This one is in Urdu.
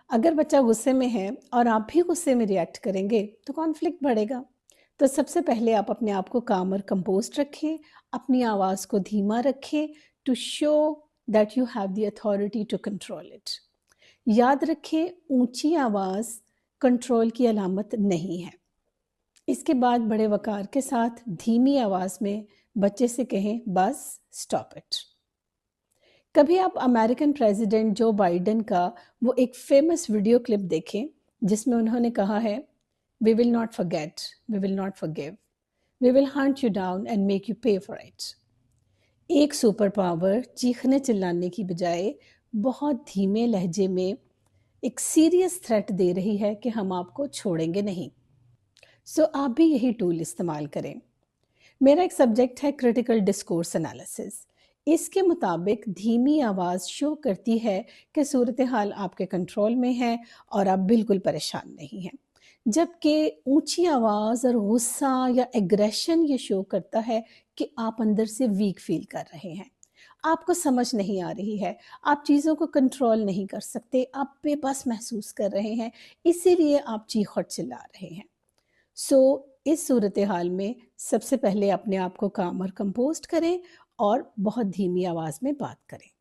اگر بچہ غصے میں ہے اور آپ بھی غصے میں ریئیکٹ کریں گے تو کانفلکٹ بڑھے گا۔ تو سب سے پہلے آپ اپنے آپ کو کام اور کمپوزڈ رکھیں، اپنی آواز کو دھیما رکھیں to show that you have the authority to control it. یاد رکھیں اونچی آواز کنٹرول کی علامت نہیں ہے۔ اس کے بعد بڑے وقار کے ساتھ دھیمی آواز میں بچے سے کہیں بس اسٹاپ اٹ۔ کبھی آپ امریکن پریزیڈنٹ جو بائیڈن کا وہ ایک فیمس ویڈیو کلپ دیکھیں جس میں انہوں نے کہا ہے We will not forget, we will not forgive, we will hunt you down and make you pay for it۔ ایک سپر پاور چیخنے چلانے کی بجائے بہت دھیمے لہجے میں ایک سیریس تھریٹ دے رہی ہے کہ ہم آپ کو چھوڑیں گے نہیں۔ سو آپ بھی یہی ٹول استعمال کریں۔ میرا ایک سبجیکٹ ہے کریٹیکل ڈسکورس انالیسس۔ اس کے مطابق دھیمی آواز شو کرتی ہے کہ صورتحال آپ کے کنٹرول میں ہے اور آپ بالکل پریشان نہیں ہیں، جبکہ اونچی آواز اور غصہ یا ایگریشن یہ شو کرتا ہے کہ آپ اندر سے ویک فیل کر رہے ہیں، آپ کو سمجھ نہیں آ رہی ہے، آپ چیزوں کو کنٹرول نہیں کر سکتے، آپ بے بس محسوس کر رہے ہیں، اسی لیے آپ چیخ اور چلا رہے ہیں۔ سو اس صورتحال میں سب سے پہلے اپنے آپ کو کام اور کمپوزڈ کریں اور بہت دھیمی آواز میں بات کریں۔